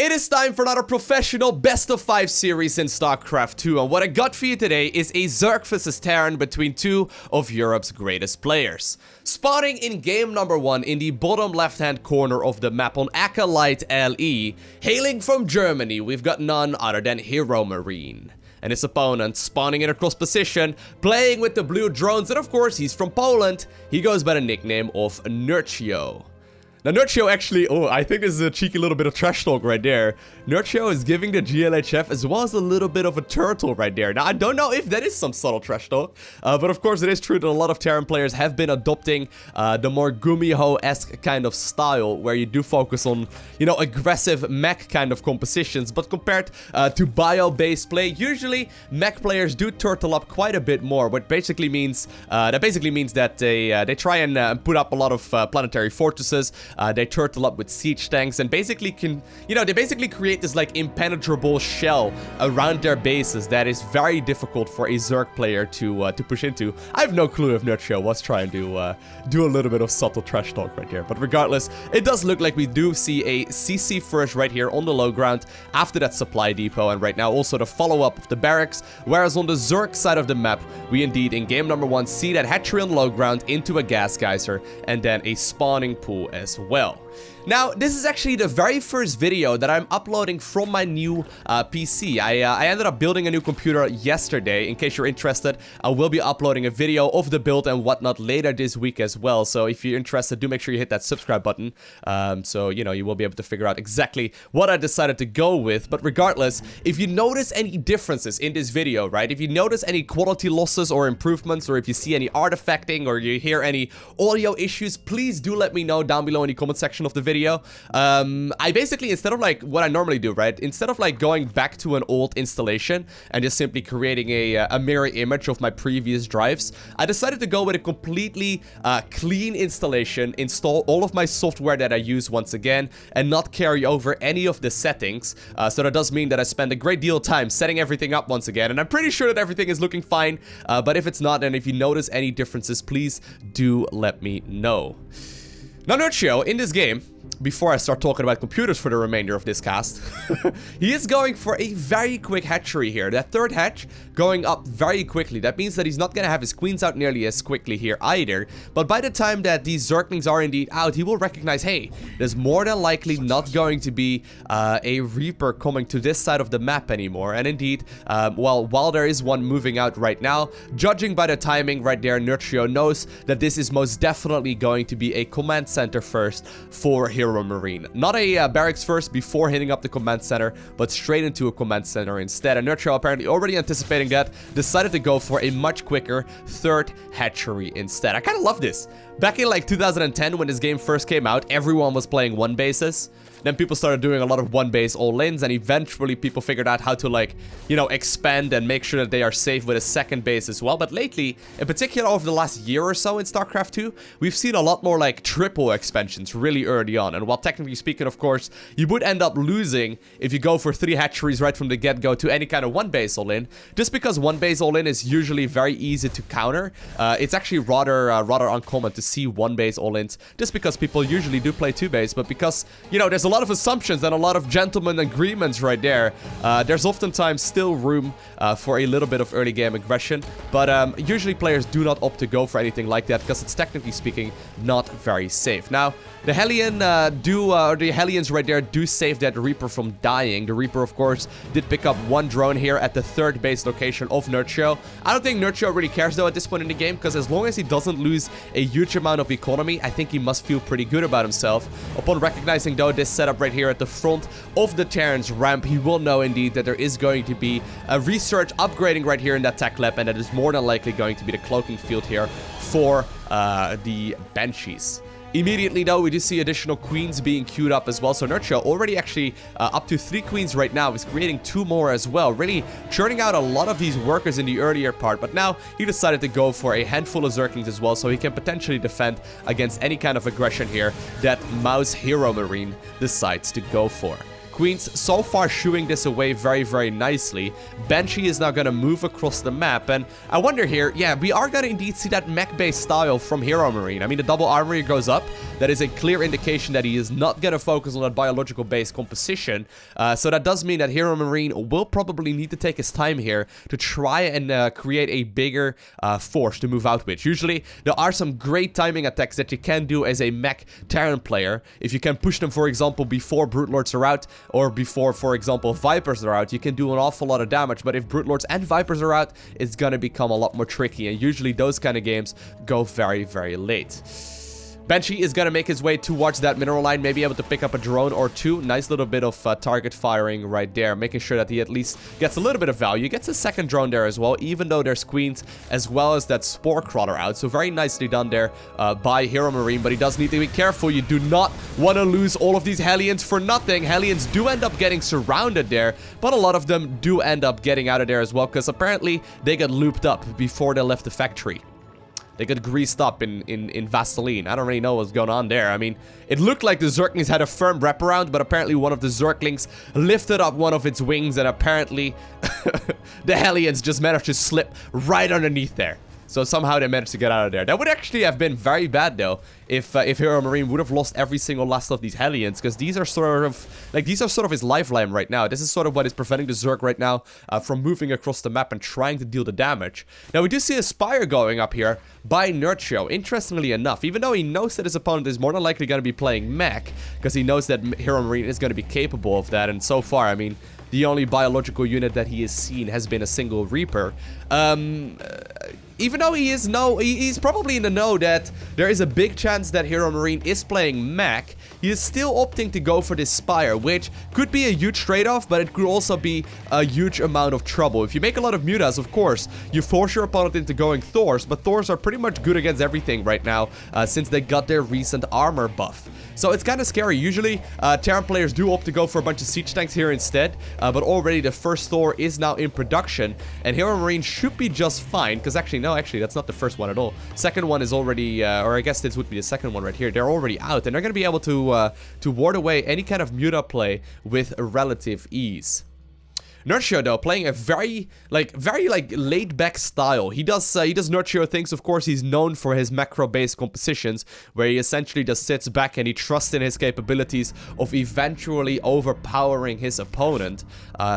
It is time for another professional best of 5 series in StarCraft 2, and what I got for you today is a Zerg vs Terran between two of Europe's greatest players. Spawning in game number 1 in the bottom left hand corner of the map on Acolyte LE, hailing from Germany, we've got none other than HeroMarine. And his opponent spawning in a cross position, playing with the blue drones, and of course he's from Poland. He goes by the nickname of Nerchio. Now, Nerchio actually, I think this is a cheeky little bit of trash talk right there. Nerchio is giving the GLHF as well as a little bit of a turtle right there. Now, I don't know if that is some subtle trash talk, but of course it is true that a lot of Terran players have been adopting the more Gumiho-esque kind of style, where you do focus on, you know, aggressive mech kind of compositions, but compared to bio-based play, usually mech players do turtle up quite a bit more, what basically means, that they try and put up a lot of planetary fortresses. They turtle up with siege tanks and basically they basically create this like impenetrable shell around their bases that is very difficult for a Zerg player to push into. I have no clue if Nerchio was trying to do a little bit of subtle trash talk right here, but regardless, it does look like we do see a CC first right here on the low ground after that supply depot, and right now also the follow-up of the barracks, whereas on the Zerg side of the map, we indeed in game number 1 see that hatchery on low ground into a gas geyser and then a spawning pool as well. Now, this is actually the very first video that I'm uploading from my new PC. I ended up building a new computer yesterday. In case you're interested, I will be uploading a video of the build and whatnot later this week as well. So if you're interested, do make sure you hit that subscribe button. So, you know, you will be able to figure out exactly what I decided to go with. But regardless, if you notice any differences in this video, right? If you notice any quality losses or improvements, or if you see any artifacting or you hear any audio issues, please do let me know down below in the comment section of the video. I basically, instead of like what I normally do, right, instead of like going back to an old installation and just simply creating a mirror image of my previous drives, I decided to go with a completely clean installation, install all of my software that I use once again, and not carry over any of the settings. So that does mean that I spend a great deal of time setting everything up once again, and I'm pretty sure that everything is looking fine, but if it's not, and if you notice any differences, please do let me know. Now, Nerchio, in this game, before I start talking about computers for the remainder of this cast, he is going for a very quick hatchery here. That third hatch going up very quickly. That means that he's not going to have his queens out nearly as quickly here either. But by the time that these Zerglings are indeed out, he will recognize, hey, there's more than likely not going to be a Reaper coming to this side of the map anymore. And indeed, well, while there is one moving out right now, judging by the timing right there, Nerchio knows that this is most definitely going to be a command center first for HeroMarine. Not a barracks first before hitting up the command center, but straight into a command center instead. And Nerchio, apparently already anticipating that, decided to go for a much quicker third hatchery instead. I kind of love this. Back in like 2010 when this game first came out, everyone was playing one bases. Then people started doing a lot of one base all-ins, and eventually people figured out how to, like, you know, expand and make sure that they are safe with a second base as well. But lately, in particular over the last year or so in StarCraft 2, we've seen a lot more like triple expansions really early on. And while technically speaking, of course, you would end up losing if you go for 3 hatcheries right from the get-go to any kind of one base all-in, just because one base all-in is usually very easy to counter. It's actually rather uncommon to see one base all-ins, just because people usually do play 2 base, but because, you know, there's a lot of assumptions and a lot of gentleman agreements right there. There's oftentimes still room for a little bit of early game aggression, but usually players do not opt to go for anything like that because it's technically speaking not very safe. Now, the Hellions right there do save that Reaper from dying. The Reaper, of course, did pick up one drone here at the third base location of Nerchio. I don't think Nerchio really cares though at this point in the game, because as long as he doesn't lose a huge amount of economy, I think he must feel pretty good about himself. Upon recognizing though this setup right here at the front of the Terran's ramp, he will know indeed that there is going to be a research upgrading right here in that tech lab, and that is more than likely going to be the cloaking field here for the Banshees. Immediately, though, we do see additional queens being queued up as well. So Nerchio already actually up to 3 queens right now. Is creating 2 more as well. Really churning out a lot of these workers in the earlier part. But now he decided to go for a handful of Zerglings as well, so he can potentially defend against any kind of aggression here that Mouse HeroMarine decides to go for. Queens so far shooing this away very, very nicely. Banshee is now going to move across the map. And I wonder here, yeah, we are going to indeed see that mech-based style from HeroMarine. I mean, the double armory goes up. That is a clear indication that he is not going to focus on that biological-based composition. So that does mean that HeroMarine will probably need to take his time here to try and create a bigger force to move out with. Usually, there are some great timing attacks that you can do as a mech Terran player. If you can push them, for example, before Brute Lords are out, or before, for example, Vipers are out, you can do an awful lot of damage. But if Brute Lords and Vipers are out, it's gonna become a lot more tricky. And usually those kind of games go very, very late. Banshee is going to make his way towards that mineral line, maybe able to pick up a drone or two. Nice little bit of target firing right there, making sure that he at least gets a little bit of value. Gets a second drone there as well, even though there's Queens as well as that Spore Crawler out. So very nicely done there by HeroMarine, but he does need to be careful. You do not want to lose all of these Hellions for nothing. Hellions do end up getting surrounded there, but a lot of them do end up getting out of there as well, because apparently they got looped up before they left the factory. They got greased up in Vaseline. I don't really know what's going on there. I mean, it looked like the Zerglings had a firm wraparound, but apparently one of the Zerglings lifted up one of its wings, and apparently the Hellions just managed to slip right underneath there. So somehow they managed to get out of there. That would actually have been very bad, though, if HeroMarine would have lost every single last of these Hellions, because these are sort of his lifeline right now. This is sort of what is preventing the Zerg right now from moving across the map and trying to deal the damage. Now, we do see a Spire going up here by Nerchio, interestingly enough, even though he knows that his opponent is more than likely going to be playing mech, because he knows that HeroMarine is going to be capable of that, and so far, I mean, the only biological unit that he has seen has been a single Reaper. Even though he's probably in the know that there is a big chance that HeroMarine is playing mech, he is still opting to go for this Spire, which could be a huge trade-off, but it could also be a huge amount of trouble. If you make a lot of Mutas, of course, you force your opponent into going Thors, but Thors are pretty much good against everything right now, since they got their recent armor buff. So it's kind of scary. Usually, Terran players do opt to go for a bunch of siege tanks here instead, but already the first Thor is now in production, and HeroMarine should be just fine, because actually, that's not the first one at all. Second one is already, or I guess this would be the second one right here. They're already out, and they're going to be able to ward away any kind of Muta play with relative ease. Nerchio, though, playing a very laid-back style. He does Nerchio things. Of course, he's known for his macro-based compositions, where he essentially just sits back and he trusts in his capabilities of eventually overpowering his opponent.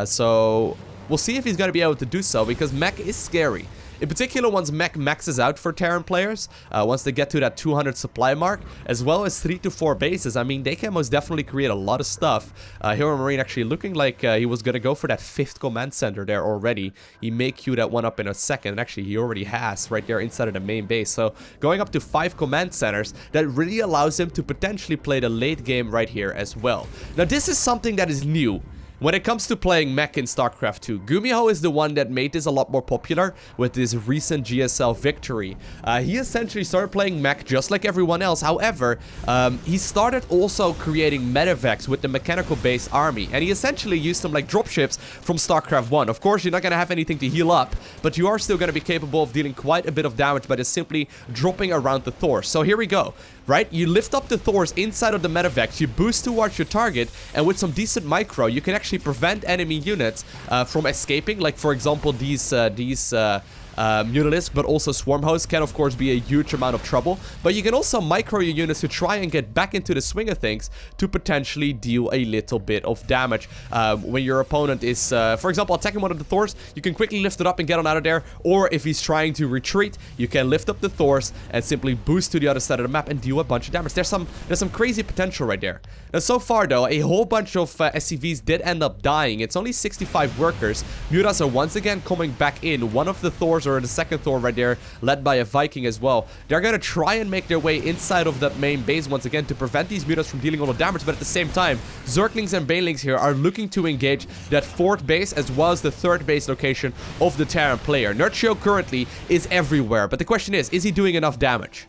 So we'll see if he's going to be able to do so, because mech is scary. In particular, once mech maxes out for Terran players, once they get to that 200 supply mark, as well as 3 to 4 bases, I mean, they can most definitely create a lot of stuff. HeroMarine actually looking like he was going to go for that 5th command center there already. He may queue that one up in a second, and actually he already has right there inside of the main base. So going up to 5 command centers, that really allows him to potentially play the late game right here as well. Now, this is something that is new when it comes to playing mech in StarCraft 2. Gumiho is the one that made this a lot more popular with this recent GSL victory. He essentially started playing mech just like everyone else. However, he started also creating medevacs with the mechanical-based army, and he essentially used them like dropships from StarCraft 1. Of course, you're not going to have anything to heal up, but you are still going to be capable of dealing quite a bit of damage by just simply dropping around the Thor. So here we go. Right? You lift up the Thors inside of the medevacs, you boost towards your target, and with some decent micro, you can actually prevent enemy units from escaping. Like, for example, these Mutalisks, but also Swarm Hosts can, of course, be a huge amount of trouble. But you can also micro your units to try and get back into the swing of things to potentially deal a little bit of damage. When your opponent is, for example, attacking one of the Thors, you can quickly lift it up and get on out of there. Or if he's trying to retreat, you can lift up the Thors and simply boost to the other side of the map and deal a bunch of damage. There's some crazy potential right there. Now, so far, though, a whole bunch of SCVs did end up dying. It's only 65 workers. Mutas are once again coming back in. One of the Thors, or the second Thor right there, led by a Viking as well. They're going to try and make their way inside of that main base once again to prevent these Mutas from dealing all the damage, but at the same time, Zerglings and Banelings here are looking to engage that 4th base as well as the 3rd base location of the Terran player. Nerchio currently is everywhere, but the question is he doing enough damage?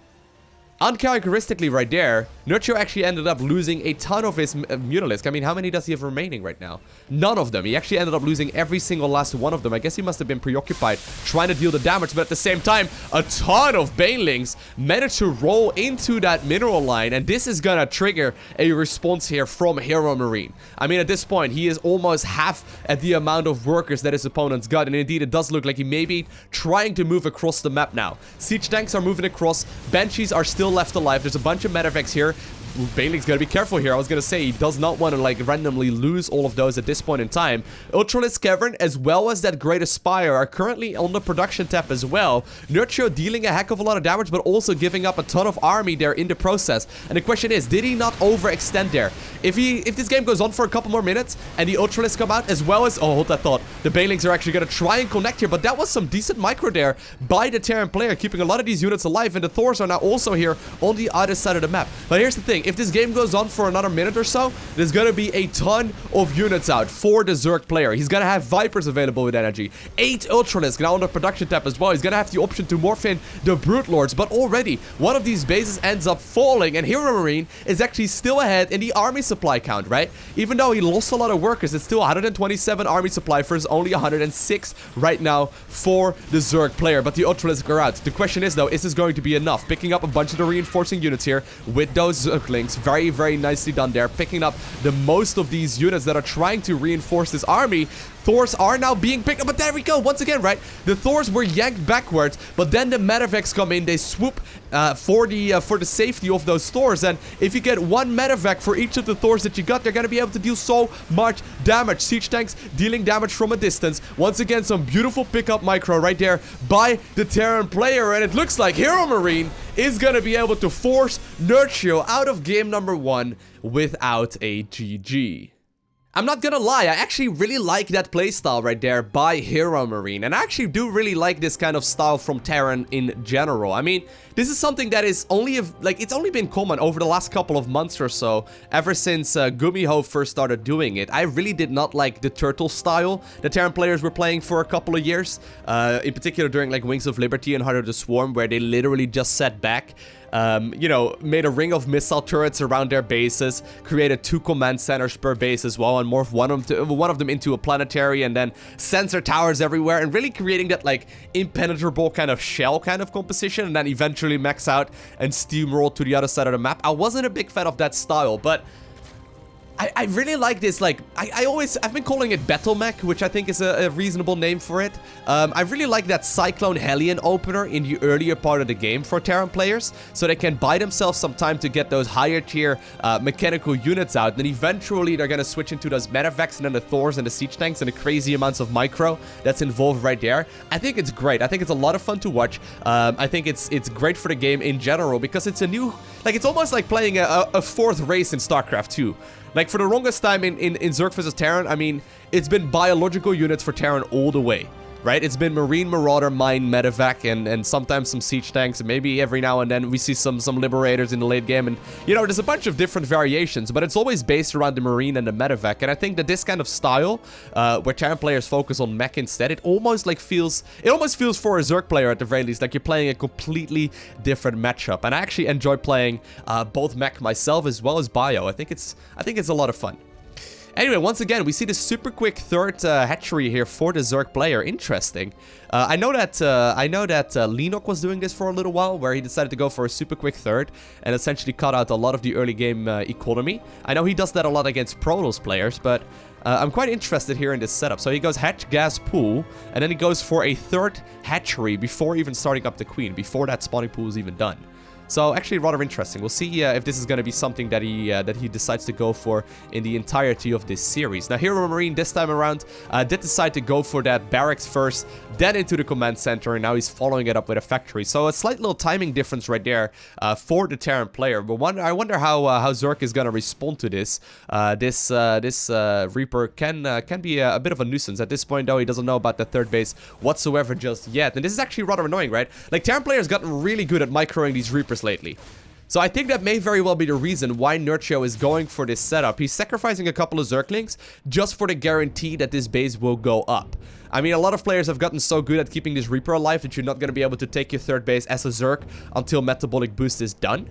Uncharacteristically right there, Nerchio actually ended up losing a ton of his Mutalisk. I mean, how many does he have remaining right now? None of them. He actually ended up losing every single last one of them. I guess he must have been preoccupied trying to deal the damage, but at the same time, a ton of Banelings managed to roll into that mineral line, and this is gonna trigger a response here from HeroMarine. I mean, at this point, he is almost half at the amount of workers that his opponent's got, and indeed, it does look like he may be trying to move across the map now. Siege tanks are moving across. Banshees are still left alive. There's a bunch of Medivacs here. Baneling's gotta be careful here. I was gonna say, he does not want to, like, randomly lose all of those at this point in time. Ultralisk Cavern, as well as that Great Aspire, are currently on the production tab as well. Nerchio dealing a heck of a lot of damage, but also giving up a ton of army there in the process. And the question is, did he not overextend there? If this game goes on for a couple more minutes, and the Ultralisks come out, as well as... Oh, hold that thought. The Banelings are actually gonna try and connect here, but that was some decent micro there by the Terran player, keeping a lot of these units alive, and the Thors are now also here on the other side of the map. But here's the thing. If this game goes on for another minute or so, there's gonna be a ton of units out for the Zerg player. He's gonna have Vipers available with energy. 8 Ultralisks now on the production tab as well. He's gonna have the option to morph in the Brute Lords, but already one of these bases ends up falling, and HeroMarine is actually still ahead in the army supply count, right? Even though he lost a lot of workers, it's still 127 army supply versus only 106 right now for the Zerg player, but the Ultralisks are out. The question is, though, is this going to be enough? Picking up a bunch of the reinforcing units here with those Zerglings. Very, very nicely done there. Picking up the most of these units that are trying to reinforce this army. Thors are now being picked up, but there we go. Once again, right? The Thors were yanked backwards, but then the Medivacs come in. They swoop for the safety of those Thors, and if you get one Medivac for each of the Thors that you got, they're gonna be able to deal so much damage. Siege tanks dealing damage from a distance. Once again, some beautiful pickup micro right there by the Terran player, and it looks like HeroMarine is gonna be able to force Nerchio out of game number 1 without a GG. I'm not gonna lie, I actually really like that playstyle right there by HeroMarine, and I actually do really like this kind of style from Terran in general. I mean, this is something that is only, it's only been common over the last couple of months or so, ever since Gumiho first started doing it. I really did not like the turtle style the Terran players were playing for a couple of years, in particular during like Wings of Liberty and Heart of the Swarm, where they literally just sat back, you know, made a ring of missile turrets around their bases, created 2 command centers per base as well, and morphed one of them into a planetary, and then sensor towers everywhere, and really creating that like impenetrable kind of shell kind of composition, and then eventually max out and steamroll to the other side of the map. I wasn't a big fan of that style, but I really like this, like, I've been calling it Battle Mech, which I think is a reasonable name for it. I really like that Cyclone Hellion opener in the earlier part of the game for Terran players, so they can buy themselves some time to get those higher tier mechanical units out. Then eventually they're gonna switch into those Medivacs and then the Thors and the Siege Tanks and the crazy amounts of micro that's involved right there. I think it's great. I think it's a lot of fun to watch. I think it's great for the game in general, because it's a new, like, it's almost like playing a fourth race in StarCraft 2. Like, for the longest time in Zerg vs. Terran, I mean, it's been biological units for Terran all the way, right? It's been Marine, Marauder, Mine, Medivac, and sometimes some Siege Tanks, and maybe every now and then we see some Liberators in the late game, and, you know, there's a bunch of different variations, but it's always based around the Marine and the Medivac, and I think that this kind of style, where Terran players focus on mech instead, it almost feels for a Zerg player at the very least, like you're playing a completely different matchup, and I actually enjoy playing both mech myself as well as bio. I think it's a lot of fun. Anyway, once again, we see the super quick third hatchery here for the Zerg player. Interesting. I know that Lenok was doing this for a little while, where he decided to go for a super quick third and essentially cut out a lot of the early game economy. I know he does that a lot against Protoss players, but I'm quite interested here in this setup. So he goes hatch, gas, pool, and then he goes for a third hatchery before even starting up the queen, before that spawning pool is even done. So actually rather interesting. We'll see if this is going to be something that he decides to go for in the entirety of this series. Now HeroMarine this time around did decide to go for that barracks first, then into the command center, and now he's following it up with a factory. So a slight little timing difference right there for the Terran player. But I wonder how Zerg is going to respond to this. This Reaper can be a bit of a nuisance. At this point though, he doesn't know about the third base whatsoever just yet. And this is actually rather annoying, right? Like, Terran players gotten really good at microing these Reapers lately. So I think that may very well be the reason why Nerchio is going for this setup. He's sacrificing a couple of Zerglings just for the guarantee that this base will go up. I mean, a lot of players have gotten so good at keeping this Reaper alive that you're not going to be able to take your third base as a Zerg until Metabolic Boost is done.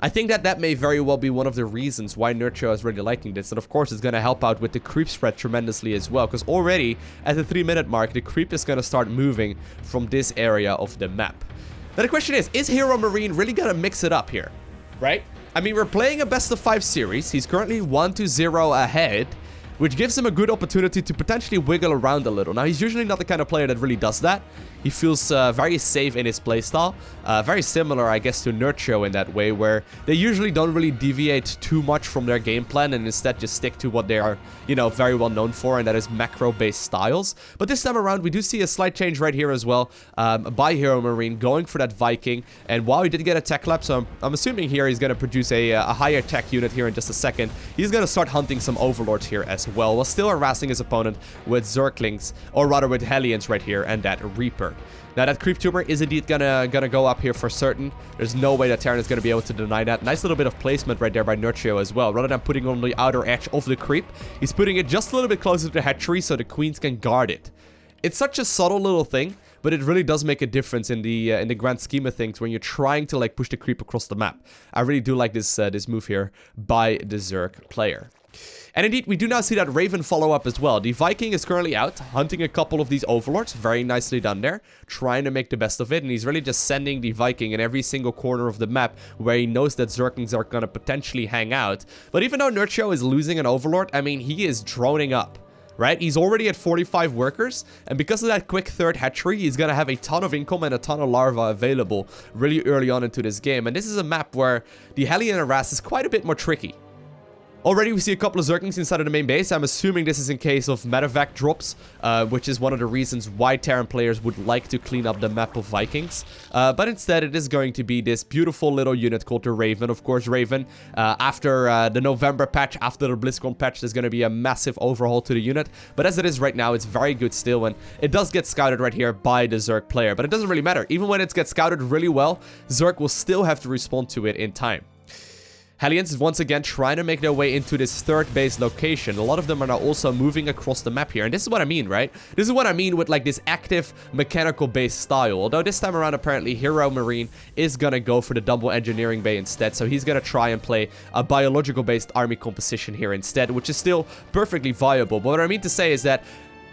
I think that that may very well be one of the reasons why Nerchio is really liking this. And of course, it's going to help out with the creep spread tremendously as well. Because already at the 3-minute mark, the creep is going to start moving from this area of the map. Now the question is HeroMarine really going to mix it up here? Right? I mean, we're playing a best of 5 series. He's currently 1-0 ahead, which gives him a good opportunity to potentially wiggle around a little. Now, he's usually not the kind of player that really does that. He feels very safe in his playstyle. Very similar, I guess, to Nerchio in that way, where they usually don't really deviate too much from their game plan and instead just stick to what they are, you know, very well known for, and that is macro-based styles. But this time around, we do see a slight change right here as well by HeroMarine, going for that Viking. And while he did get a tech lap, so I'm assuming here he's going to produce a higher tech unit here in just a second. He's going to start hunting some Overlords here as well, while still harassing his opponent with Zerglings, or rather with Hellions right here, and that Reaper. Now that creep tumor is indeed gonna go up here for certain. There's no way that Terran is gonna be able to deny that. Nice little bit of placement right there by Nerchio as well. Rather than putting on the outer edge of the creep, he's putting it just a little bit closer to the hatchery so the queens can guard it. It's such a subtle little thing, but it really does make a difference in the grand scheme of things when you're trying to like push the creep across the map. I really do like this this move here by the Zerg player. And indeed, we do now see that Raven follow up as well. The Viking is currently out, hunting a couple of these Overlords. Very nicely done there. Trying to make the best of it. And he's really just sending the Viking in every single corner of the map where he knows that Zerglings are going to potentially hang out. But even though Nerchio is losing an Overlord, I mean, he is droning up. Right? He's already at 45 workers, and because of that quick third hatchery, he's going to have a ton of income and a ton of larvae available really early on into this game. And this is a map where the Hellion harass is quite a bit more tricky. Already we see a couple of Zerglings inside of the main base. I'm assuming this is in case of medevac drops, which is one of the reasons why Terran players would like to clean up the map of Vikings. But instead it is going to be this beautiful little unit called the Raven. Of course, Raven, after the November patch, after the BlizzCon patch, there's going to be a massive overhaul to the unit. But as it is right now, it's very good still, and it does get scouted right here by the Zerg player. But it doesn't really matter. Even when it gets scouted really well, Zerg will still have to respond to it in time. Hellions is once again trying to make their way into this third base location. A lot of them are now also moving across the map here. And this is what I mean, right? This is what I mean with like this active mechanical base style. Although this time around, apparently, HeroMarine is going to go for the double engineering bay instead. So he's going to try and play a biological based army composition here instead, which is still perfectly viable. But what I mean to say is that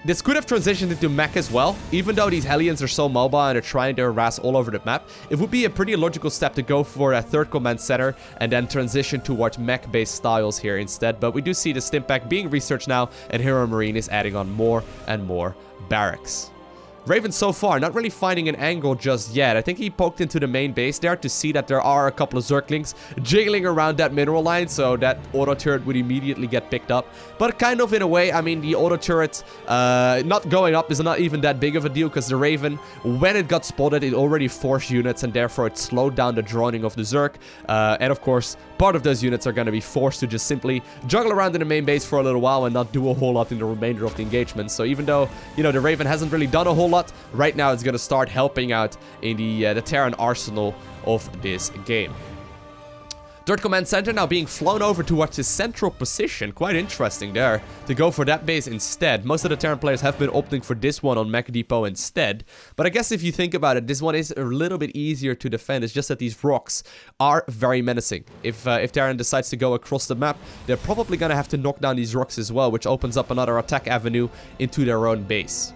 this could have transitioned into mech as well. Even though these Hellions are so mobile and are trying to harass all over the map, it would be a pretty logical step to go for a third command center and then transition towards mech-based styles here instead. But we do see the Stimpak being researched now, and HeroMarine is adding on more and more barracks. Raven so far not really finding an angle just yet. I think he poked into the main base there to see that there are a couple of Zerglings jiggling around that mineral line, so that auto turret would immediately get picked up. But kind of in a way, I mean, the auto turret not going up is not even that big of a deal, because the Raven, when it got spotted, it already forced units, and therefore it slowed down the droning of the Zerg. And of course, part of those units are going to be forced to just simply juggle around in the main base for a little while and not do a whole lot in the remainder of the engagement. So even though, you know, the Raven hasn't really done a whole lot, right now it's going to start helping out in the Terran arsenal of this game. Third command center now being flown over towards his central position. Quite interesting there to go for that base instead. Most of the Terran players have been opting for this one on Mech Depot instead. But I guess if you think about it, this one is a little bit easier to defend. It's just that these rocks are very menacing. If Terran decides to go across the map, they're probably going to have to knock down these rocks as well, which opens up another attack avenue into their own base.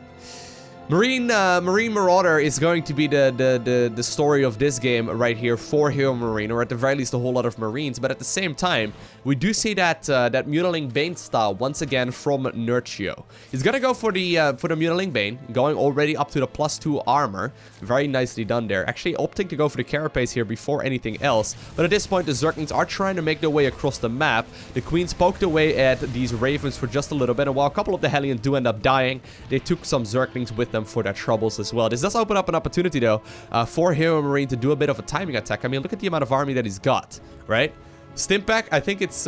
Marine Marauder is going to be the story of this game right here for HeroMarine, or at the very least a whole lot of Marines. But at the same time, we do see that Mutiling Bane style once again from Nerchio. He's gonna go for the Mutiling Bane, going already up to the +2 armor. Very nicely done there. Actually opting to go for the Carapace here before anything else. But at this point, the Zerglings are trying to make their way across the map. The Queens poked away at these Ravens for just a little bit, and while a couple of the Hellions do end up dying, they took some Zerglings with them for their troubles as well. This does open up an opportunity though for HeroMarine to do a bit of a timing attack. I mean, look at the amount of army that he's got, right? Stimpack, I think it's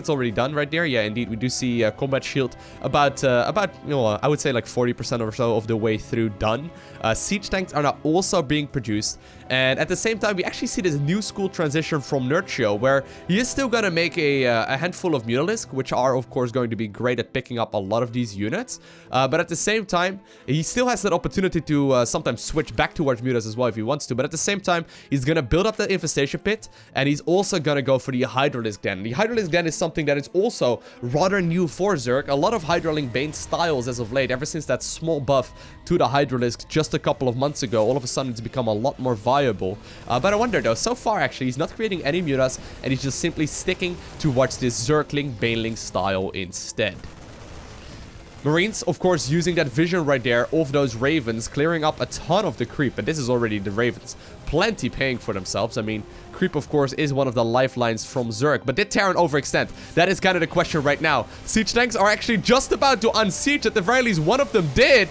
already done right there. Yeah, indeed, we do see combat shield about you know, I would say like 40% or so of the way through done. Siege tanks are now also being produced, and at the same time, we actually see this new school transition from Nerchio, where he is still gonna make a handful of Mutalisk, which are of course going to be great at picking up a lot of these units. But at the same time, he still has that opportunity to sometimes switch back towards Mutas as well if he wants to. But at the same time, he's gonna build up that infestation pit, and he's also gonna go for the Hydralisk Den. The Hydralisk Den is something that is also rather new for Zerg. A lot of Hydralink Bane styles as of late, ever since that small buff to the Hydralisk just a couple of months ago, all of a sudden it's become a lot more viable. But I wonder though, so far actually, he's not creating any Mutas, and he's just simply sticking towards this Zergling Baneling style instead. Marines, of course, using that vision right there of those Ravens, clearing up a ton of the creep. And this is already the Ravens plenty paying for themselves. I mean, creep, of course, is one of the lifelines from Zerg. But did Terran overextend? That is kind of the question right now. Siege tanks are actually just about to unsiege. At the very least, one of them did.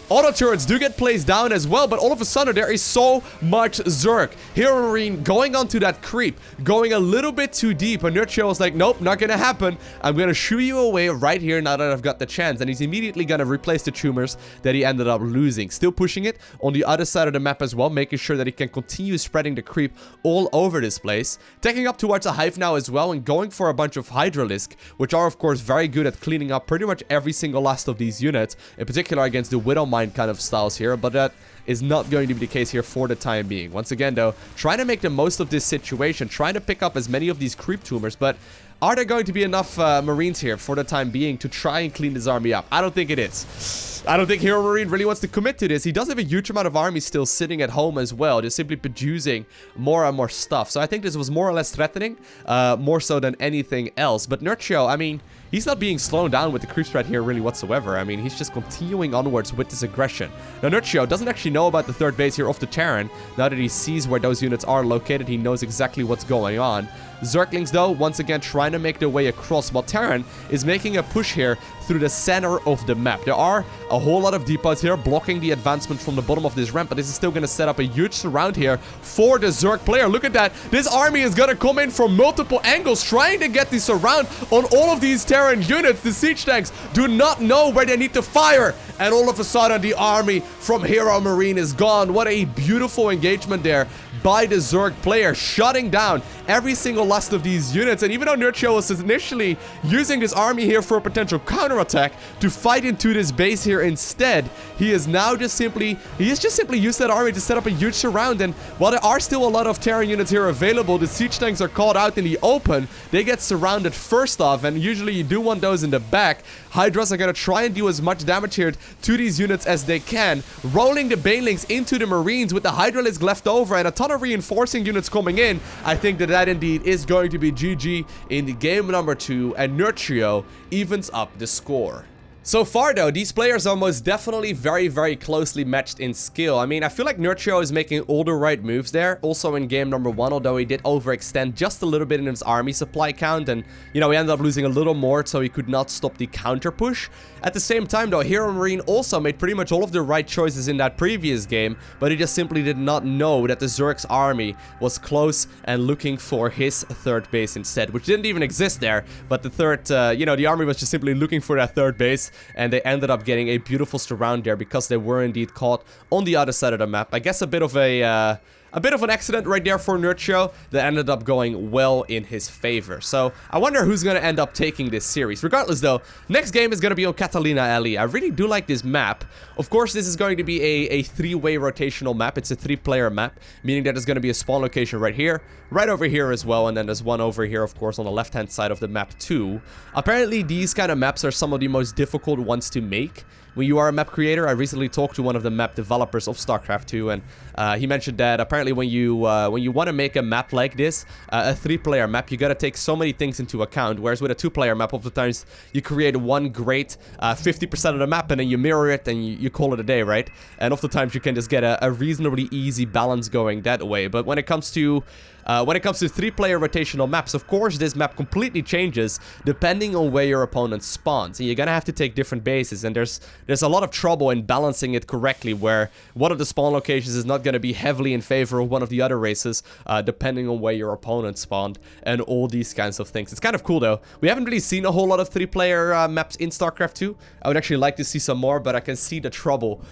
Auto turrets do get placed down as well, but all of a sudden there is so much Zerg. HeroMarine going onto that creep, going a little bit too deep, and Nerchio was like, nope, not gonna happen. I'm gonna shoo you away right here now that I've got the chance. And he's immediately gonna replace the tumors that he ended up losing. Still pushing it on the other side of the map as well, making sure that he can continue spreading the creep all over this place. Taking up towards a hive now as well, and going for a bunch of Hydralisk, which are of course very good at cleaning up pretty much every single last of these units, in particular against the Widowmine kind of styles here, but that is not going to be the case here for the time being. Once again though, trying to make the most of this situation, trying to pick up as many of these creep tumors, but are there going to be enough Marines here for the time being to try and clean this army up? I don't think it is. I don't think HeroMarine really wants to commit to this. He does have a huge amount of army still sitting at home as well, just simply producing more and more stuff. So I think this was more or less threatening, more so than anything else. But Nerchio, I mean, he's not being slowed down with the creep spread here really whatsoever. I mean, he's just continuing onwards with this aggression. Now, Nerchio doesn't actually know about the third base here of the Terran. Now that he sees where those units are located, he knows exactly what's going on. Zerglings, though, once again trying to make their way across, while Terran is making a push here through the center of the map. There are a whole lot of depots here blocking the advancement from the bottom of this ramp, but this is still going to set up a huge surround here for the Zerg player. Look at that. This army is going to come in from multiple angles, trying to get the surround on all of these Terran units. The siege tanks do not know where they need to fire, and all of a sudden the army from HeroMarine is gone. What a beautiful engagement there by the Zerg player, shutting down every single last of these units. And even though Nerchio was initially using this army here for a potential counterattack to fight into this base here instead, he is now just simply used that army to set up a huge surround. And while there are still a lot of Terran units here available, the siege tanks are caught out in the open. They get surrounded first off, and usually you do want those in the back. Hydras are going to try and do as much damage here to these units as they can, rolling the Banelings into the Marines with the Hydralisk left over and a ton of reinforcing units coming in. I think that indeed is going to be GG in the game number 2, and Nerchio evens up the score. So far though, these players are most definitely very, very closely matched in skill. I mean, I feel like Nerchio is making all the right moves there. Also in game number 1, although he did overextend just a little bit in his army supply count, and, you know, he ended up losing a little more, so he could not stop the counter push. At the same time though, HeroMarine also made pretty much all of the right choices in that previous game, but he just simply did not know that the Zerg's army was close and looking for his third base instead, which didn't even exist there. But the third, you know, the army was just simply looking for that third base, and they ended up getting a beautiful surround there because they were indeed caught on the other side of the map. I guess a bit of an accident right there for Nerchio that ended up going well in his favor. So I wonder who's going to end up taking this series. Regardless though, next game is going to be on Catalina Alley. I really do like this map. Of course, this is going to be a 3-way rotational map. It's a 3-player map, meaning that there's going to be a spawn location right here, right over here as well, and then there's one over here, of course, on the left-hand side of the map too. Apparently, these kind of maps are some of the most difficult ones to make. When you are a map creator, I recently talked to one of the map developers of StarCraft 2, and he mentioned that apparently when you want to make a map like this, a 3-player map, you gotta take so many things into account, whereas with a 2-player map, oftentimes you create one great 50% of the map, and then you mirror it, and you call it a day, right? And oftentimes you can just get a reasonably easy balance going that way. But when it comes to 3-player rotational maps, of course, this map completely changes depending on where your opponent spawns. And you're gonna have to take different bases, and there's a lot of trouble in balancing it correctly, where one of the spawn locations is not gonna be heavily in favor favor of one of the other races, depending on where your opponent spawned, and all these kinds of things. It's kind of cool, though. We haven't really seen a whole lot of 3-player maps in StarCraft 2. I would actually like to see some more, but I can see the trouble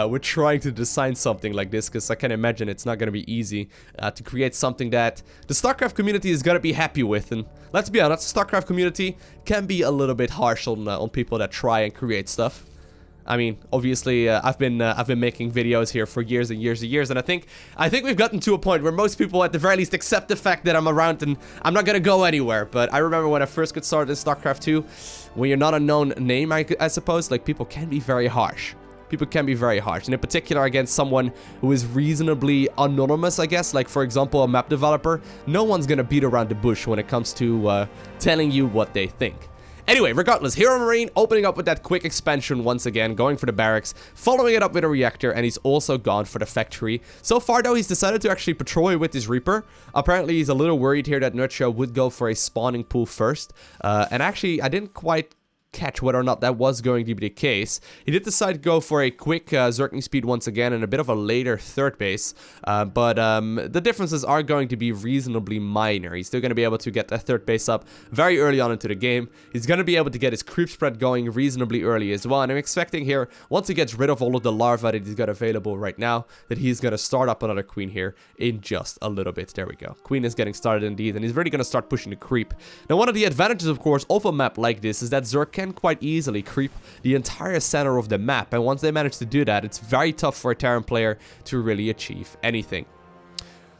with trying to design something like this, because I can imagine it's not going to be easy to create something that the StarCraft community is going to be happy with. And let's be honest, the StarCraft community can be a little bit harsh on people that try and create stuff. I mean, obviously, I've been making videos here for years and years and years, and I think we've gotten to a point where most people, at the very least, accept the fact that I'm around and I'm not gonna go anywhere. But I remember when I first got started in StarCraft 2, when you're not a known name, I suppose, like, people can be very harsh. People can be very harsh, and in particular against someone who is reasonably anonymous, I guess. Like, for example, a map developer. No one's gonna beat around the bush when it comes to telling you what they think. Anyway, regardless, HeroMarine opening up with that quick expansion once again, going for the barracks, following it up with a reactor, and he's also gone for the factory. So far, though, he's decided to actually patrol with his Reaper. Apparently, he's a little worried here that Nerchio would go for a spawning pool first. And actually, I didn't quite catch whether or not that was going to be the case. He did decide to go for a quick zerging speed once again and a bit of a later third base, but the differences are going to be reasonably minor. He's still going to be able to get that third base up very early on into the game. He's going to be able to get his creep spread going reasonably early as well, and I'm expecting here, once he gets rid of all of the larvae that he's got available right now, that he's going to start up another queen here in just a little bit. There we go. Queen is getting started indeed, and he's really going to start pushing the creep. Now, one of the advantages, of course, of a map like this is that Zerg can quite easily creep the entire center of the map, and once they manage to do that, it's very tough for a Terran player to really achieve anything.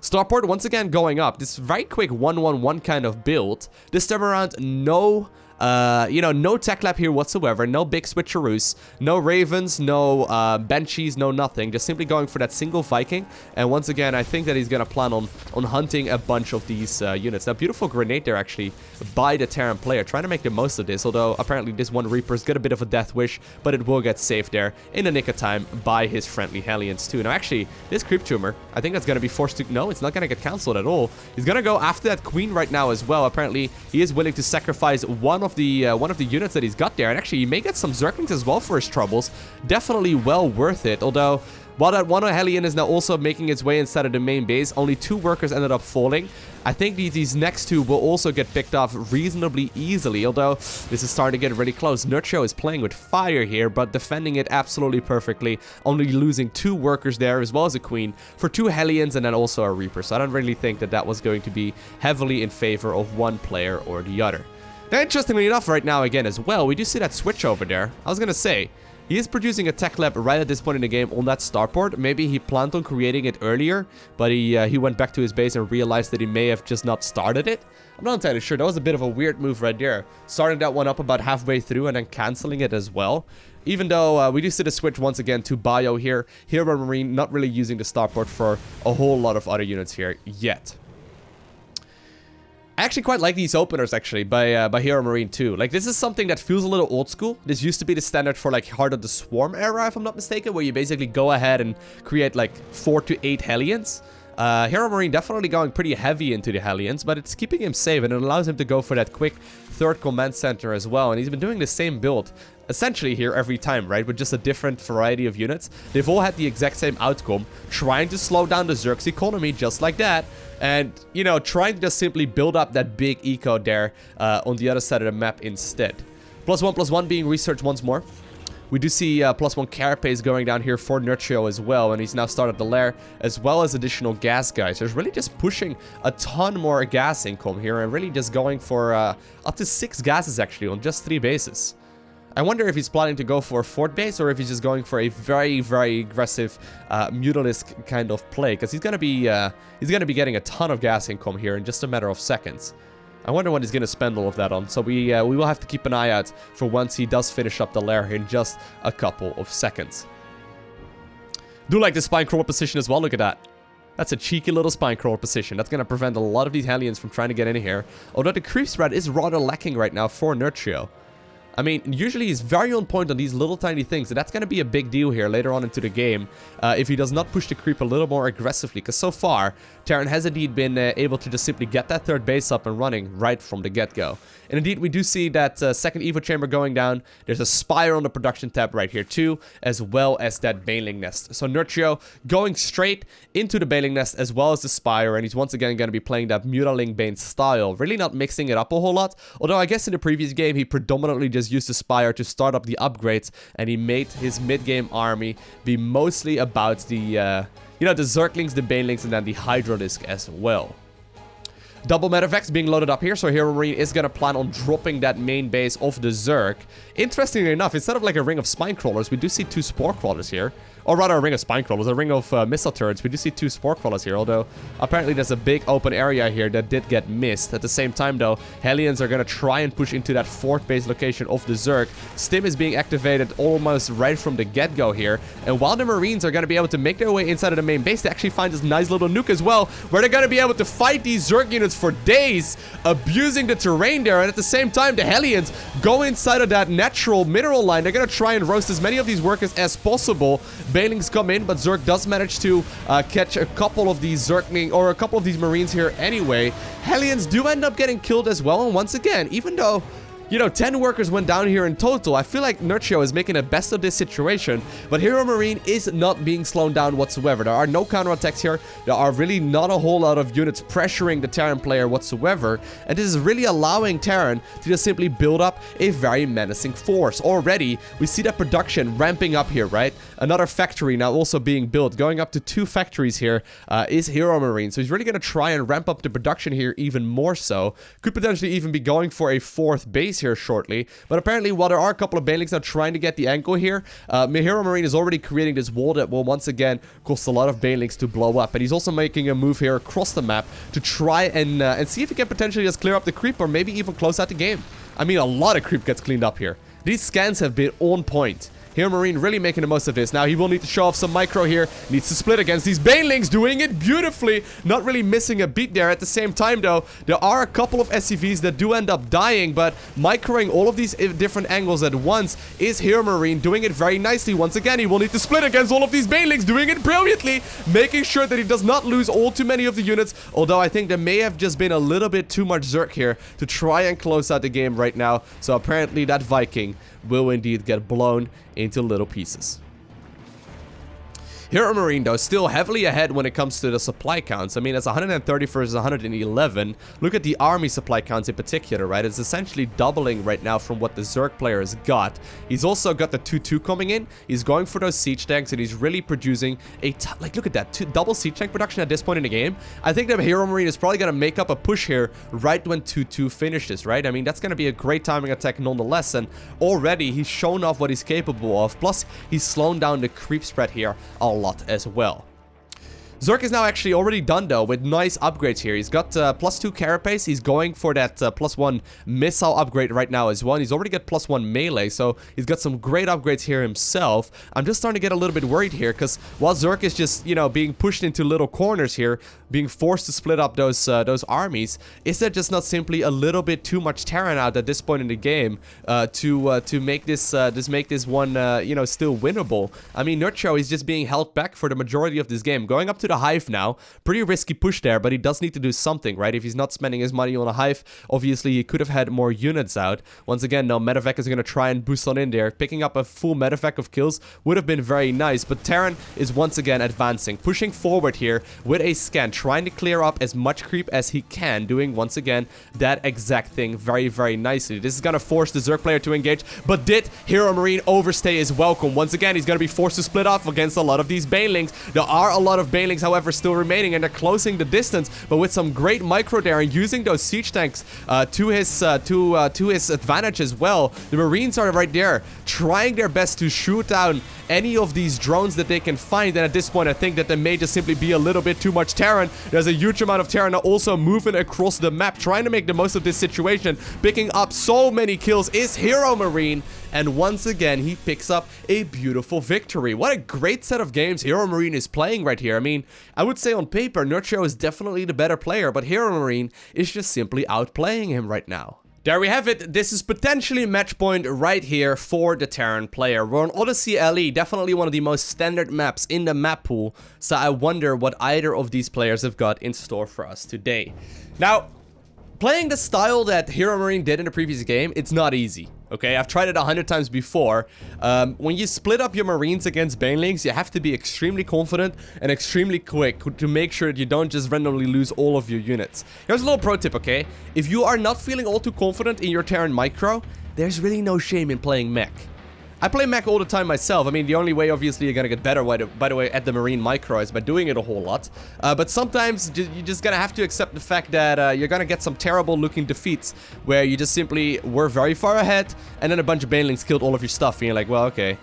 Starport once again going up. This very quick 1-1-1 kind of build. This time around, no tech lab here whatsoever, no big switcheroos, no ravens, no banshees, no nothing, just simply going for that single Viking. And once again, I think that he's gonna plan on hunting a bunch of these units. Now, beautiful grenade there actually by the Terran player, trying to make the most of this, although apparently this one Reaper's got a bit of a death wish, but it will get saved there in the nick of time by his friendly Hellions too. Now, actually, this creep tumor, I think that's gonna be forced to, no, it's not gonna get cancelled at all. He's gonna go after that queen right now as well. Apparently, he is willing to sacrifice one of the units that he's got there, and actually he may get some Zerglings as well for his troubles. Definitely well worth it, although while that one Hellion is now also making its way inside of the main base, only 2 workers ended up falling. I think these next 2 will also get picked off reasonably easily, although this is starting to get really close. Nerchio is playing with fire here, but defending it absolutely perfectly, only losing 2 workers there as well as a queen for 2 Hellions and then also a Reaper. So I don't really think that was going to be heavily in favor of one player or the other. Now, interestingly enough, right now, again, as well, we do see that switch over there. I was gonna say, he is producing a tech lab right at this point in the game on that starport. Maybe he planned on creating it earlier, but he went back to his base and realized that he may have just not started it. I'm not entirely sure. That was a bit of a weird move right there. Starting that one up about halfway through and then cancelling it as well. Even though we do see the switch once again to bio here. HeroMarine not really using the starport for a whole lot of other units here yet. I actually quite like these openers, actually, by HeroMarine too. Like, this is something that feels a little old school. This used to be the standard for, like, Heart of the Swarm era, if I'm not mistaken, where you basically go ahead and create, like, 4 to 8 Hellions. HeroMarine definitely going pretty heavy into the Hellions, but it's keeping him safe, and it allows him to go for that quick 3rd command center as well. And he's been doing the same build essentially here every time, right? With just a different variety of units. They've all had the exact same outcome, trying to slow down the Zerg's economy just like that. And, you know, trying to just simply build up that big eco there on the other side of the map instead. +1/+1 being researched once more. We do see +1 carapace going down here for Nerchio as well, and he's now started the lair, as well as additional gas guys. There's really just pushing a ton more gas income here, and really just going for up to 6 gases actually on just 3 bases. I wonder if he's planning to go for a 4th base, or if he's just going for a very, very aggressive Mutalisk kind of play, because he's gonna be getting a ton of gas income here in just a matter of seconds. I wonder what he's going to spend all of that on, so we will have to keep an eye out for once he does finish up the lair in just a couple of seconds. Do like the spine crawler position as well, look at that. That's a cheeky little spine crawler position. That's going to prevent a lot of these Hellions from trying to get in here, although the creep spread is rather lacking right now for Nerchio. I mean, usually he's very on point on these little tiny things, and that's going to be a big deal here later on into the game if he does not push the creep a little more aggressively, because so far, Terran has indeed been able to just simply get that third base up and running right from the get-go. And indeed, we do see that second Evo chamber going down. There's a Spire on the production tab right here too, as well as that Baneling Nest. So Nerchio going straight into the Baneling Nest as well as the Spire, and he's once again going to be playing that Mutaling Bane style, really not mixing it up a whole lot. Although I guess in the previous game, he predominantly just used the Spire to start up the upgrades, and he made his mid-game army be mostly about the, you know, the Zerglings, the Banelings, and then the Hydralisk as well. Double Medevacs being loaded up here, so HeroMarine is going to plan on dropping that main base of the Zerg. Interestingly enough, instead of like a ring of Spine Crawlers, we do see 2 Spore Crawlers here. Or rather, a ring of Spine Crawlers, a ring of Missile Turrets. We do see 2 Spore Crawlers here, although apparently there's a big open area here that did get missed. At the same time, though, Hellions are going to try and push into that 4th base location of the Zerg. Stim is being activated almost right from the get-go here. And while the Marines are going to be able to make their way inside of the main base, they actually find this nice little nuke as well, where they're going to be able to fight these Zerg units for days, abusing the terrain there. And at the same time, the Hellions go inside of that natural mineral line. They're going to try and roast as many of these workers as possible. Banelings come in, but Zerg does manage to catch a couple of these Zergling, or a couple of these Marines here anyway. Hellions do end up getting killed as well, and once again, even though, you know, 10 workers went down here in total, I feel like Nerchio is making the best of this situation, but HeroMarine is not being slowed down whatsoever. There are no counterattacks here. There are really not a whole lot of units pressuring the Terran player whatsoever, and this is really allowing Terran to just simply build up a very menacing force. Already, we see that production ramping up here, right? Another factory now also being built, going up to 2 factories here is HeroMarine, so he's really going to try and ramp up the production here even more so. Could potentially even be going for a 4th base here shortly, but apparently while there are a couple of Banelings now trying to get the angle here, HeroMarine is already creating this wall that will once again cost a lot of Banelings to blow up, and he's also making a move here across the map to try and see if he can potentially just clear up the creep or maybe even close out the game. I mean, a lot of creep gets cleaned up here. These scans have been on point. HeroMarine really making the most of this. Now he will need to show off some micro here. Needs to split against these Banelings, doing it beautifully. Not really missing a beat there. At the same time, though, there are a couple of SCVs that do end up dying, but microing all of these different angles at once is HeroMarine doing it very nicely. Once again, he will need to split against all of these Banelings, doing it brilliantly, making sure that he does not lose all too many of the units, although I think there may have just been a little bit too much Zerg here to try and close out the game right now. So apparently that Viking will indeed get blown into little pieces. HeroMarine, though, still heavily ahead when it comes to the supply counts. I mean, it's 130 versus 111. Look at the army supply counts in particular, right? It's essentially doubling right now from what the Zerg player has got. He's also got the 2-2 coming in. He's going for those siege tanks, and he's really producing a like, look at that, double siege tank production at this point in the game. I think that HeroMarine is probably going to make up a push here right when 2-2 finishes, right? I mean, that's going to be a great timing attack nonetheless, and already he's shown off what he's capable of. Plus, he's slowing down the creep spread here a lot as well. Zerg is now actually already done, though, with nice upgrades here. He's got +2 carapace. He's going for that +1 missile upgrade right now as well. And he's already got +1 melee, so he's got some great upgrades here himself. I'm just starting to get a little bit worried here, because while Zerg is just, you know, being pushed into little corners here, being forced to split up those armies, is there just not simply a little bit too much Terran out at this point in the game to make this one you know, still winnable? I mean, Nerchio is just being held back for the majority of this game. Going up to the hive now, pretty risky push there, but he does need to do something, right? If he's not spending his money on a hive, obviously he could have had more units out. Once again, now Medevac is going to try and boost on in there. Picking up a full Medevac of kills would have been very nice, but Terran is once again advancing, pushing forward here with a scan, trying to clear up as much creep as he can, doing once again that exact thing very, very nicely. This is going to force the Zerg player to engage, but did HeroMarine overstay his welcome? Once again, he's going to be forced to split off against a lot of these Banelings. There are a lot of Banelings, however, still remaining, and they're closing the distance, but with some great micro there and using those siege tanks to his advantage as well. The Marines are right there trying their best to shoot down any of these drones that they can find, and at this point I think that there may just simply be a little bit too much Terran. There's a huge amount of Terran also moving across the map, trying to make the most of this situation. Picking up so many kills is HeroMarine, and once again he picks up a beautiful victory. What a great set of games HeroMarine is playing right here. I mean, I would say on paper Nerchio is definitely the better player, but HeroMarine is just simply outplaying him right now. There we have it. This is potentially match point right here for the Terran player. We're on Odyssey LE, definitely one of the most standard maps in the map pool. So I wonder what either of these players have got in store for us today. Now, playing the style that HeroMarine did in the previous game, it's not easy. Okay, I've tried it 100 times before. When you split up your Marines against Banelings, you have to be extremely confident and extremely quick to make sure that you don't just randomly lose all of your units. Here's a little pro tip, okay? If you are not feeling all too confident in your Terran micro, there's really no shame in playing mech. I play mech all the time myself. I mean, the only way, obviously, you're gonna get better, by the way, at the Marine micro is by doing it a whole lot. But sometimes, you're just gonna have to accept the fact that you're gonna get some terrible-looking defeats where you just simply were very far ahead, and then a bunch of Banelings killed all of your stuff, and you're like, well, okay.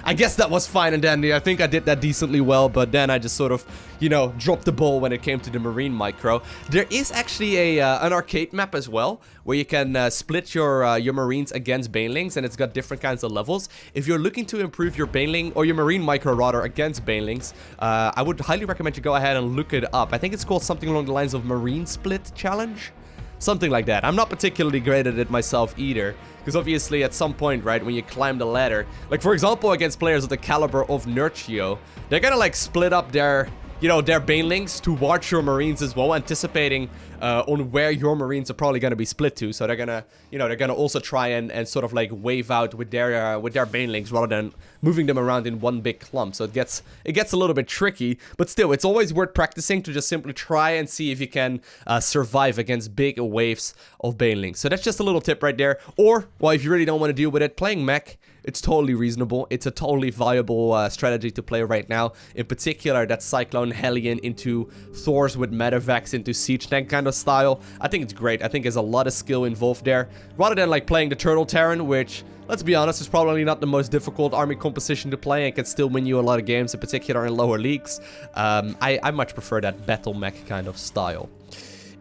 I guess that was fine and dandy. I think I did that decently well, but then I just sort of, you know, dropped the ball when it came to the Marine micro. There is actually an arcade map as well, where you can split your Marines against Banelings, and it's got different kinds of levels. If you're looking to improve your Baneling, or your Marine micro rather, against Banelings, I would highly recommend you go ahead and look it up. I think it's called something along the lines of Marine Split Challenge. Something like that. I'm not particularly great at it myself either, because obviously at some point, right, when you climb the ladder, like for example against players of the caliber of Nerchio, they're gonna like split up their, you know, their Banelings to watch your Marines as well, anticipating on where your Marines are probably gonna be split to. So they're gonna, you know, they're gonna also try and sort of like wave out with their Banelings rather than moving them around in one big clump. So it gets a little bit tricky, but still, it's always worth practicing to just simply try and see if you can survive against big waves of Banelings. So that's just a little tip right there. Or, well, if you really don't want to deal with it, playing mech, it's totally reasonable. It's a totally viable strategy to play right now. In particular, that Cyclone Hellion into Thors with Medevacs into Siege Tank kind of style. I think it's great. I think there's a lot of skill involved there. Rather than like playing the Turtle Terran, which, let's be honest, is probably not the most difficult army composition to play and can still win you a lot of games, in particular in lower leagues. I much prefer that battle mech kind of style.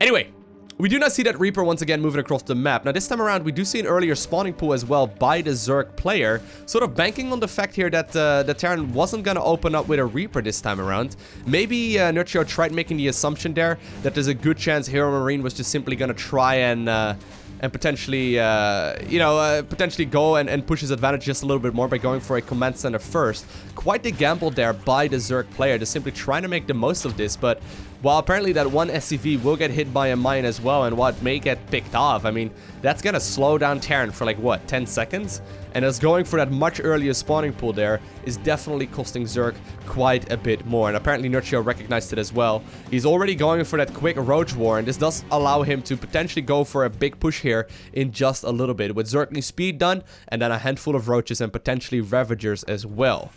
Anyway, we do not see that Reaper once again moving across the map. Now this time around, we do see an earlier spawning pool as well by the Zerg player, sort of banking on the fact here that the Terran wasn't going to open up with a Reaper this time around. Maybe Nerchio tried making the assumption there that there's a good chance HeroMarine was just simply going to try and potentially, potentially go and push his advantage just a little bit more by going for a command center first. Quite the gamble there by the Zerg player, just simply trying to make the most of this, but while apparently that one SCV will get hit by a mine as well, and what may get picked off, I mean, that's gonna slow down Terran for like, what, 10 seconds? And us going for that much earlier spawning pool there is definitely costing Zerg quite a bit more. And apparently Nerchio recognized it as well. He's already going for that quick Roach War, and this does allow him to potentially go for a big push here in just a little bit. With Zergling speed done, and then a handful of Roaches and potentially Ravagers as well.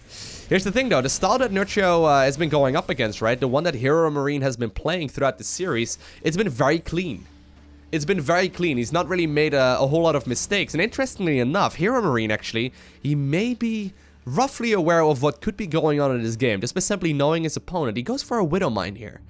Here's the thing though, the style that Nerchio has been going up against, right? The one that HeroMarine has been playing throughout the series, it's been very clean. It's been very clean. He's not really made a whole lot of mistakes. And interestingly enough, HeroMarine actually, he may be roughly aware of what could be going on in this game, just by simply knowing his opponent. He goes for a Widow Mine here.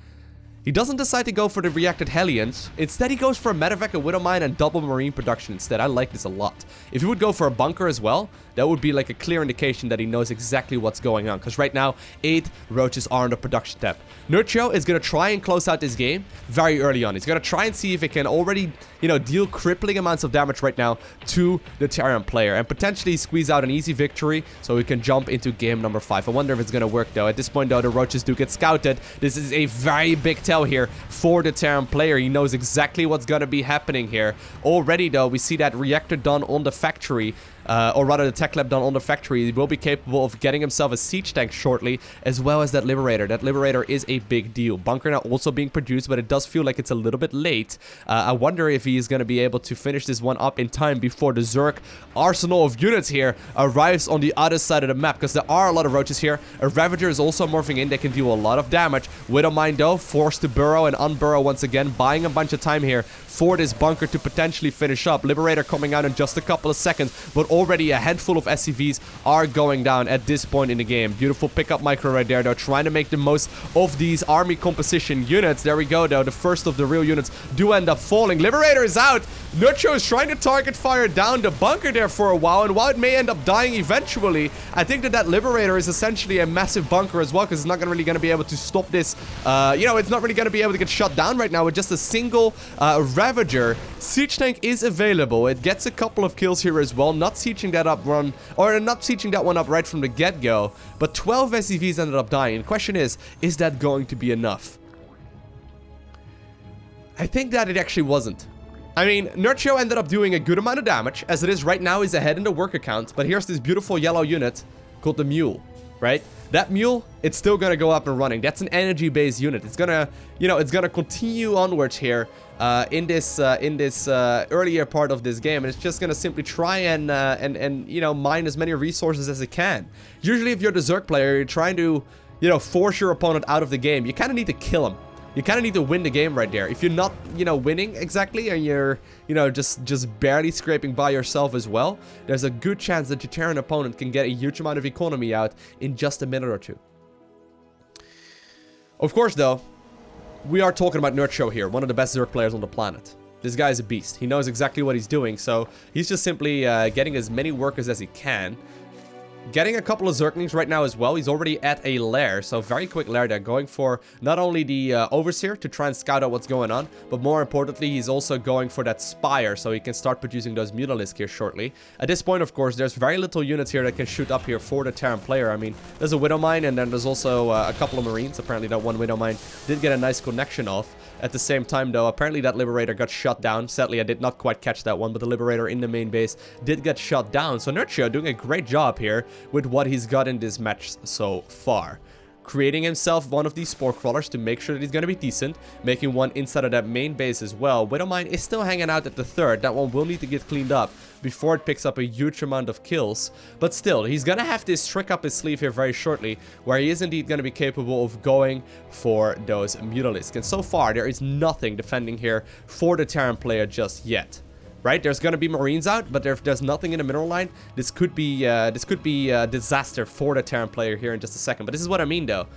He doesn't decide to go for the reacted Hellions. Instead, he goes for a Medevac, a Widow Mine, and double Marine production instead. I like this a lot. If he would go for a bunker as well, that would be like a clear indication that he knows exactly what's going on. Because right now, 8 Roaches are on the production tab. Nerchio is going to try and close out this game very early on. He's going to try and see if he can already, you know, deal crippling amounts of damage right now to the Terran player. And potentially squeeze out an easy victory so we can jump into game number 5. I wonder if it's going to work though. At this point though, the Roaches do get scouted. This is a very big tell here for the Terran player. He knows exactly what's going to be happening here. Already though, we see that reactor done on the factory. Or rather the tech lab done on the factory. He will be capable of getting himself a siege tank shortly, as well as that Liberator. That Liberator is a big deal. Bunker now also being produced, but it does feel like it's a little bit late. I wonder if he is going to be able to finish this one up in time before the Zerg arsenal of units here arrives on the other side of the map, because there are a lot of Roaches here. A Ravager is also morphing in. They can deal a lot of damage. Widow Mine though, forced to burrow and unburrow once again, buying a bunch of time here for this bunker to potentially finish up. Liberator coming out in just a couple of seconds, but already a handful of SCVs are going down at this point in the game. Beautiful pickup micro right there, though, trying to make the most of these army composition units. There we go, though. The first of the real units do end up falling. Liberator is out. Nerchio is trying to target fire down the bunker there for a while, and while it may end up dying eventually, I think that Liberator is essentially a massive bunker as well, because it's not really going to be able to stop this. You know, it's not really going to be able to get shut down right now with just a single Ravager. Siege Tank is available. It gets a couple of kills here as well, not sieging that up not sieging that one up right from the get-go, but 12 SCVs ended up dying. The question is that going to be enough? I think that it actually wasn't. I mean, Nerchio ended up doing a good amount of damage, as it is right now. He's ahead in the worker count, but here's this beautiful yellow unit called the Mule, right? That Mule, it's still gonna go up and running. That's an energy-based unit. It's gonna, you know, it's gonna continue onwards here in this earlier part of this game, and it's just gonna simply try and you know, mine as many resources as it can. Usually, if you're the Zerg player, you're trying to, you know, force your opponent out of the game. You kind of need to kill him. You kind of need to win the game right there. If you're not, you know, winning exactly, and you're, you know, just barely scraping by yourself as well, there's a good chance that your Terran opponent can get a huge amount of economy out in just a minute or two. Of course, though, we are talking about Nerchio here, one of the best Zerg players on the planet. This guy is a beast. He knows exactly what he's doing, so he's just simply getting as many workers as he can. Getting a couple of Zerglings right now as well. He's already at a lair, so very quick lair there. Going for not only the Overseer to try and scout out what's going on, but more importantly, he's also going for that Spire, so he can start producing those Mutalisks here shortly. At this point, of course, there's very little units here that can shoot up here for the Terran player. I mean, there's a Widowmine, and then there's also a couple of Marines. Apparently, that one Widowmine did get a nice connection off. At the same time, though, apparently that Liberator got shot down. Sadly, I did not quite catch that one, but the Liberator in the main base did get shot down. So Nerchio doing a great job here with what he's got in this match so far. Creating himself one of these Spore Crawlers to make sure that he's going to be decent. Making one inside of that main base as well. Widowmine is still hanging out at the third. That one will need to get cleaned up before it picks up a huge amount of kills. But still, he's going to have this trick up his sleeve here very shortly, where he is indeed going to be capable of going for those Mutalisks. And so far, there is nothing defending here for the Terran player just yet. Right, there's gonna be Marines out, but if there's nothing in the mineral line, this could be a disaster for the Terran player here in just a second. But this is what I mean, though.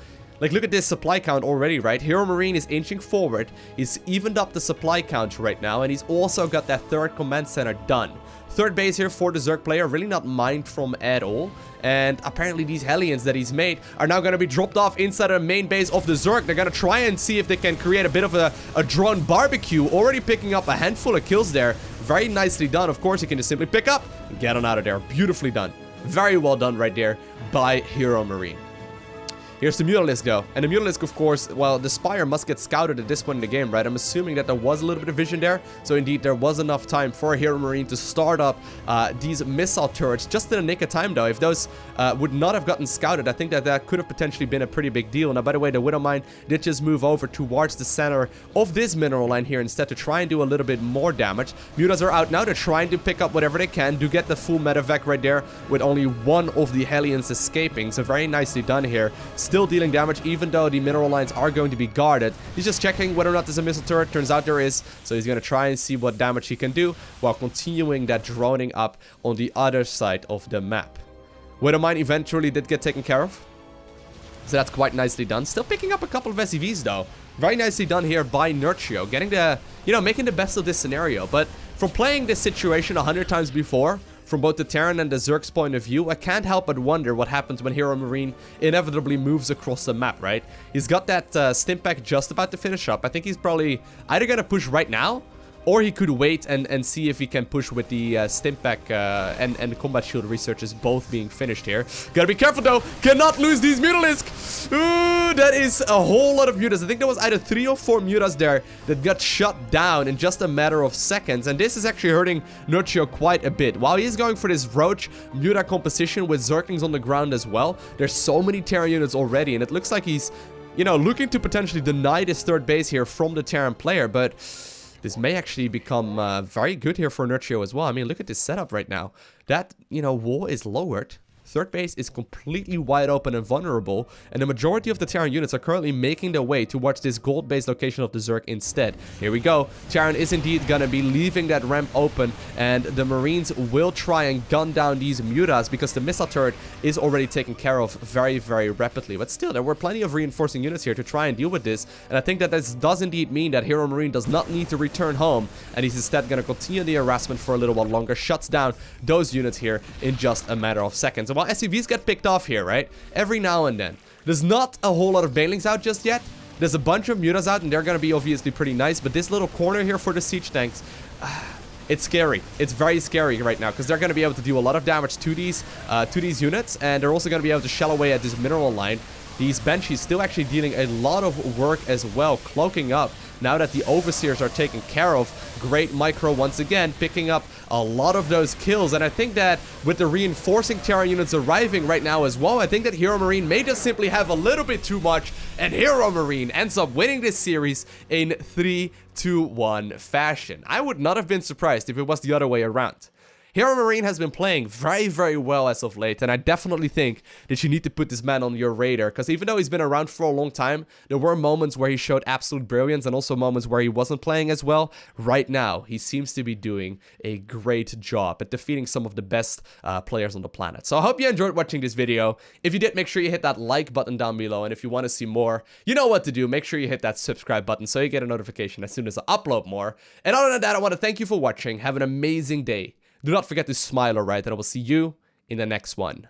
Like, look at this supply count already, right? HeroMarine is inching forward. He's evened up the supply count right now, and he's also got that third command center done. Third base here for the Zerg player, really not mined from at all. And apparently these Hellions that he's made are now going to be dropped off inside the main base of the Zerg. They're going to try and see if they can create a bit of a drone barbecue. Already picking up a handful of kills there. Very nicely done. Of course, you can just simply pick up and get on out of there. Beautifully done. Very well done right there by HeroMarine. Here's the Mutalisk, though. And the Mutalisk, of course, well, the Spire must get scouted at this point in the game, right? I'm assuming that there was a little bit of vision there. So, indeed, there was enough time for HeroMarine to start up these missile turrets just in the nick of time, though. If those would not have gotten scouted, I think that that could have potentially been a pretty big deal. Now, by the way, the Widowmine did just move over towards the center of this mineral line here instead to try and do a little bit more damage. Mutas are out now. They're trying to pick up whatever they can. Do get the full medevac right there with only one of the Hellions escaping. So, very nicely done here. Still dealing damage, even though the mineral lines are going to be guarded. He's just checking whether or not there's a missile turret. Turns out there is. So he's going to try and see what damage he can do while continuing that droning up on the other side of the map. Widowmine eventually did get taken care of. So that's quite nicely done. Still picking up a couple of SCVs, though. Very nicely done here by Nerchio. Getting the, making the best of this scenario. But from playing this situation 100 times before, from both the Terran and the Zerg's point of view, I can't help but wonder what happens when HeroMarine inevitably moves across the map, right? He's got that stim pack just about to finish up. I think he's probably either going to push right now, or he could wait and see if he can push with the stim pack and the combat shield researches both being finished here. Gotta be careful, though. Cannot lose these Mutalisks. Ooh, that is a whole lot of mutas. I think there was either 3 or 4 mutas there that got shut down in just a matter of seconds. And this is actually hurting Nerchio quite a bit. While he's going for this Roach muta composition with Zerglings on the ground as well, there's so many Terran units already. And it looks like he's, looking to potentially deny this third base here from the Terran player. But this may actually become very good here for Nerchio as well. I mean, look at this setup right now. That, wall is lowered. third base is completely wide open and vulnerable, and the majority of the Terran units are currently making their way towards this gold-based location of the Zerg instead. Here we go. Terran is indeed gonna be leaving that ramp open, and the Marines will try and gun down these mutas because the missile turret is already taken care of very, very rapidly. But still, there were plenty of reinforcing units here to try and deal with this, and I think that this does indeed mean that HeroMarine does not need to return home, and he's instead gonna continue the harassment for a little while longer, shuts down those units here in just a matter of seconds. And while SCVs get picked off here, right, every now and then, there's not a whole lot of Banelings out just yet. There's a bunch of mutas out, and they're gonna be obviously pretty nice, but this little corner here for the siege tanks, it's scary. It's very scary right now because they're going to be able to do a lot of damage to these units, and they're also going to be able to shell away at this mineral line. These Banshees still actually dealing a lot of work as well, cloaking up now that the Overseers are taken care of. Great micro once again, picking up a lot of those kills. And I think that with the reinforcing Terran units arriving right now as well, I think that HeroMarine may just simply have a little bit too much, and HeroMarine ends up winning this series in 3-2-1 fashion. I would not have been surprised if it was the other way around. HeroMarine has been playing very, very well as of late, and I definitely think that you need to put this man on your radar, because even though he's been around for a long time, there were moments where he showed absolute brilliance and also moments where he wasn't playing as well. Right now, he seems to be doing a great job at defeating some of the best players on the planet. So I hope you enjoyed watching this video. If you did, make sure you hit that like button down below, and if you want to see more, you know what to do. Make sure you hit that subscribe button so you get a notification as soon as I upload more. And other than that, I want to thank you for watching. Have an amazing day. Do not forget to smile, alright, and I will see you in the next one.